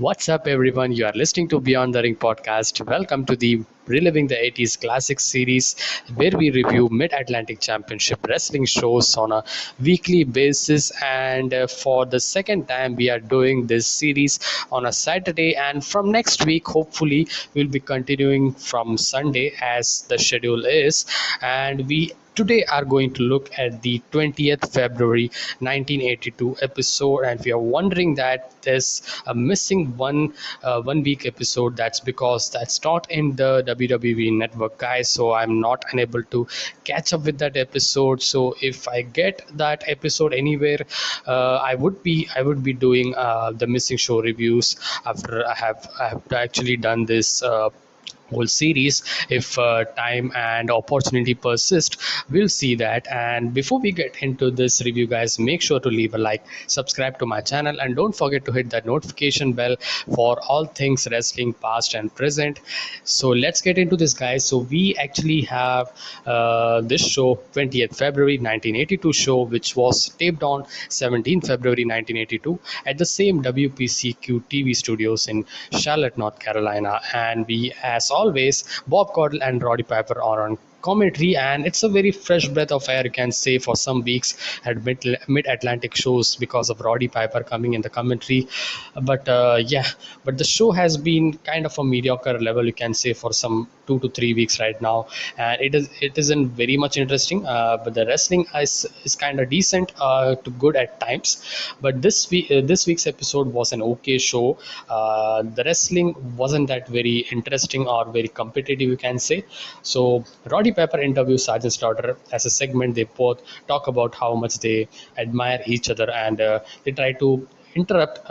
What's up, everyone? You are listening to Beyond the Ring podcast. Welcome to the Reliving the 80s Classics series, where we review Mid Atlantic Championship wrestling shows on a weekly basis. And for the second time, we are doing this series on a Saturday. And from next week, hopefully, we'll be continuing from Sunday as the schedule is. And we today are going to look at the 20th February 1982 episode, and we are wondering that there's a missing one week episode. That's because that's not in the WWE network, guys, so I'm not unable to catch up with that episode. So if I get that episode anywhere, I would be doing the missing show reviews after I have actually done this whole series. If time and opportunity persist, we'll see that. And before we get into this review, guys, make sure to leave a like, subscribe to my channel, and don't forget to hit that notification bell for all things wrestling past and present. So let's get into this, guys. So we actually have this show, 20th February 1982 show, which was taped on 17th February 1982 at the same WPCQ TV studios in Charlotte, North Carolina. And we, as always, Bob Caudle and Roddy Piper are on commentary, and it's a very fresh breath of air, you can say, for some weeks at mid-Atlantic shows because of Roddy Piper coming in the commentary. But the show has been kind of a mediocre level, you can say, for some 2 to 3 weeks right now, and it isn't very much interesting. But the wrestling is kind of decent to good at times. But this week's episode was an okay show. The wrestling wasn't that very interesting or very competitive, you can say. So Roddy Piper interviews Sergeant Slaughter as a segment. They both talk about how much they admire each other, and they try to interrupt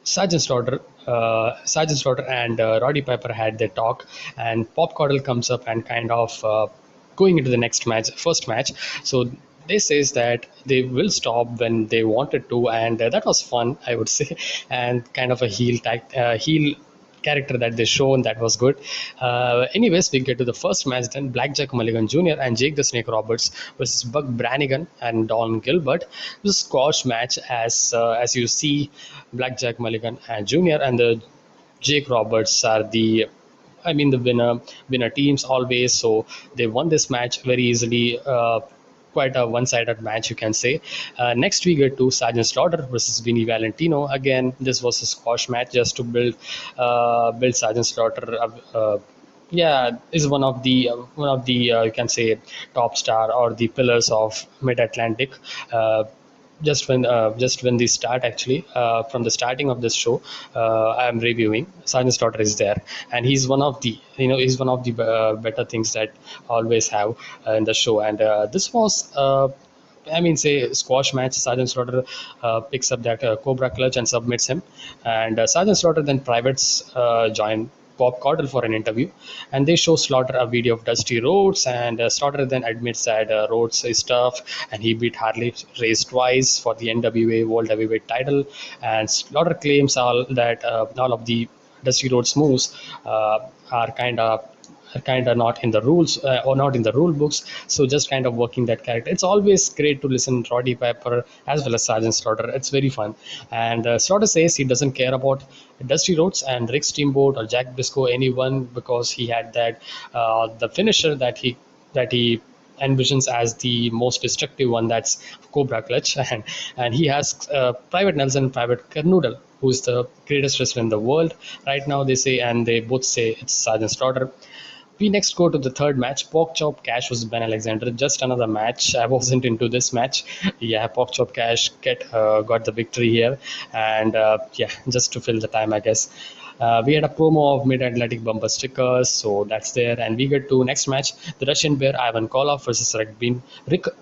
Sergeant Slaughter. Sergeant Slaughter and Roddy Piper had their talk, and Pop Caudle comes up and kind of going into the first match. So they says that they will stop when they wanted to, and that was fun, I would say, and kind of a heel character that they shown, that was good. Anyways, we get to the first match then. Blackjack Mulligan Jr. and Jake the Snake Roberts versus Buck Brannigan and Don Gilbert. It was a squash match, as you see, Blackjack Mulligan and Jr. and the Jake Roberts are the winner teams always. So they won this match very easily. Quite a one-sided match, you can say. Next we get to Sergeant Slaughter versus Vinny Valentino. Again, this was a squash match just to build Sergeant Slaughter. Is one of the you can say top star or the pillars of Mid Atlantic. Just when they start, actually, from the starting of this show, I am reviewing, Sergeant Slaughter is there, and he's one of the better things that always have in the show. And this was say squash match. Sergeant Slaughter picks up that Cobra clutch and submits him, and Sergeant Slaughter then privates join Bob Caudle for an interview, and they show Slaughter a video of Dusty Rhodes, and Slaughter then admits that Rhodes is tough, and he beat Harley Race twice for the NWA World Heavyweight title. And Slaughter claims all of the Dusty Rhodes moves are kind of not in the rules, or not in the rule books, so just kind of working that character. It's always great to listen to Roddy Piper as well as Sergeant Slaughter. It's very fun. And Slaughter says he doesn't care about Dusty Rhodes and Rick Steamboat or Jack Briscoe, anyone, because he had that the finisher that he envisions as the most destructive one, that's Cobra clutch. And he has Private Nelson, Private Kernodle, who's the greatest wrestler in the world right now, they say, and they both say it's Sergeant Slaughter. We next go to the third match. Pork Chop Cash versus Ben Alexander. Just another match. I wasn't into this match. Yeah, Pork Chop Cash got the victory here, and just to fill the time, I guess. We had a promo of Mid-Atlantic bumper stickers, so that's there. And we get to next match, the Russian Bear Ivan Koloff versus Rick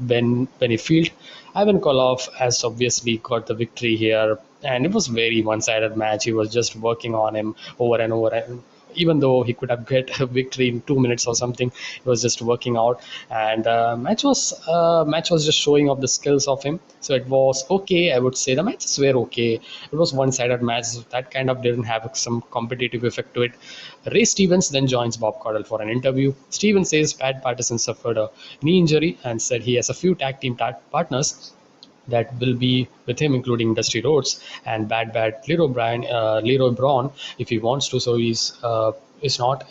Benefield. Ivan Koloff has obviously got the victory here, and it was very one-sided match. He was just working on him over and over, and even though he could have get a victory in 2 minutes or something, he was just working out. And match was just showing off the skills of him, so it was okay. I would say the matches were okay. It was one-sided match, so that kind of didn't have some competitive effect to it. Ray Stevens then joins Bob Caudle for an interview. Stevens says Pat Patterson suffered a knee injury and said he has a few tag team partners that will be with him, including Dusty Rhodes and Bad Leroy Braun, if he wants to. So is not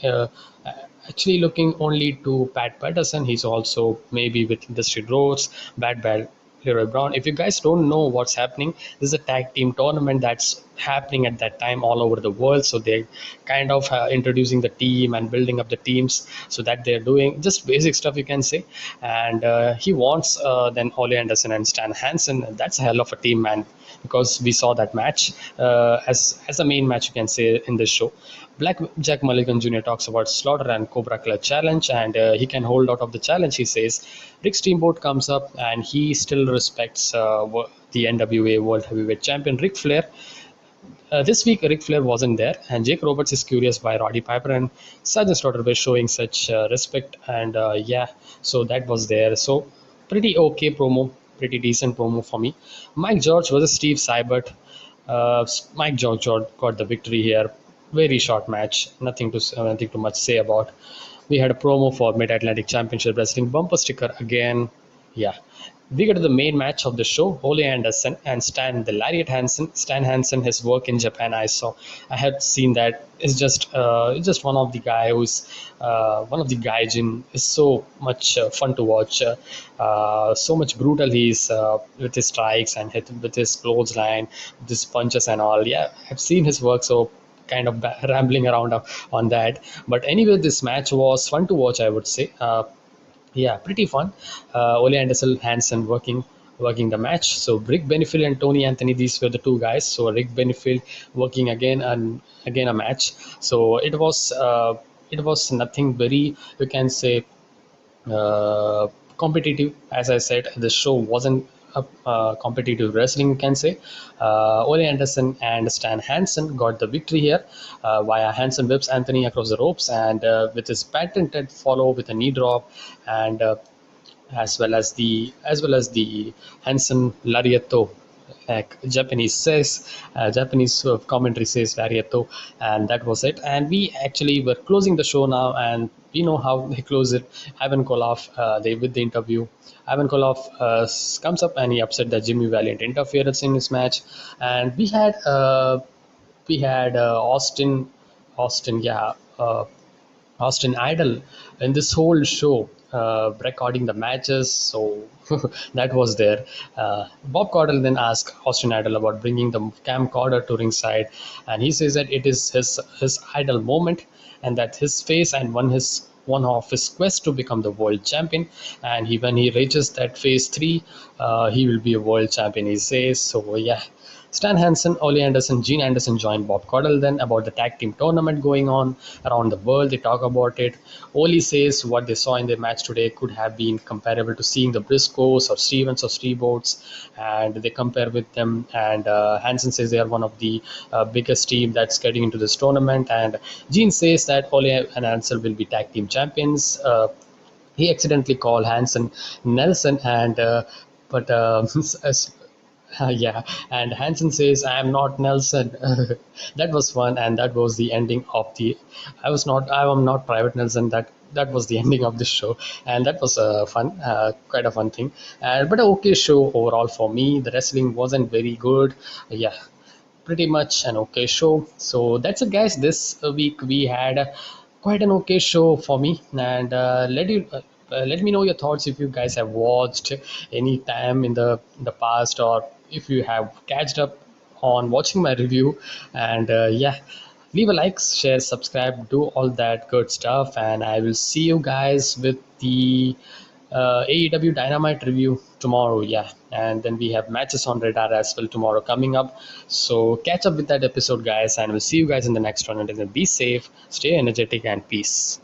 actually looking only to Pat Patterson. He's also maybe with Dusty Rhodes, Bad Leroy Brown. If you guys don't know what's happening, this is a tag team tournament that's happening at that time all over the world. So they're kind of introducing the team and building up the teams, so that they're doing just basic stuff, you can say. And he wants then Ole Anderson and Stan Hansen. That's a hell of a team, man, because we saw that match as a main match, you can say, in this show. Black Jack Mulligan Jr. talks about Slaughter and Cobra Clutch challenge, and he can hold out of the challenge. He says Rick Steamboat comes up, and he still respects the NWA World Heavyweight Champion Ric Flair. This week, Ric Flair wasn't there, and Jake Roberts is curious why Roddy Piper and Sergeant Slaughter were showing such respect. And yeah, so that was there. So pretty okay promo, pretty decent promo for me. Mike George versus Steve Seibert. Mike George got the victory here. Very short match, nothing too much say about. We had a promo for Mid Atlantic Championship Wrestling bumper sticker again. Yeah, we get to the main match of the show. Ole Anderson and the Lariat Hansen. Stan Hansen, his work in Japan, I had seen that. It's just one of the guy who's one of the gaijin. Is so much fun to watch. So much brutal he is with his strikes and with his clothesline, with his punches and all. Yeah, I've seen his work. So kind of rambling around on that. But anyway, this match was fun to watch, I would say. Yeah, pretty fun. Ole Anderson Hansen working the match. So Rick Benefield and Tony Anthony, these were the two guys. So Rick Benefield working again and again a match. So it was nothing very, you can say, competitive. As I said, the show wasn't competitive wrestling, you can say. Ole Anderson and Stan Hansen got the victory here, via Hansen whips Anthony across the ropes, and with his patented follow with a knee drop, and as well as the Hansen Lariato, like Japanese commentary says Lariato, and that was it. And we actually were closing the show now, and we know how they close it. Ivan Koloff, they with the interview. Ivan Koloff comes up and he upset that Jimmy Valiant interference in his match, and we had Austin, yeah. Austin Idol in this whole show, recording the matches. So that was there. Bob Caudle then asked Austin Idol about bringing the camcorder to ringside, and he says that it is his idol moment, and that his face and one of his quest to become the world champion. And when he reaches that phase 3, he will be a world champion, he says. So yeah, Stan Hansen, Ole Anderson, Gene Anderson joined Bob Caudle then about the tag team tournament going on around the world. They talk about it. Ole says what they saw in their match today could have been comparable to seeing the Briscoes or Stevens or Steamboats, and they compare with them. And Hansen says they are one of the biggest team that's getting into this tournament. And Gene says that Ole and Hansen will be tag team champions. He accidentally called Hansen Nelson, and but yeah, and Hansen says, "I am not Nelson." That was fun, and that was the ending of the. I am not Private Nelson. That was the ending of this show, and that was fun, quite a fun thing. But an okay show overall for me. The wrestling wasn't very good. Yeah, pretty much an okay show. So that's it, guys. This week we had quite an okay show for me, and let me know your thoughts if you guys have watched any time in the past, or if you have catched up on watching my review. And yeah, leave a like, share, subscribe, do all that good stuff, and I will see you guys with the AEW Dynamite review tomorrow. Yeah, and then we have matches on radar as well tomorrow coming up. So catch up with that episode, guys, and we'll see you guys in the next one. Until then, be safe, stay energetic, and peace.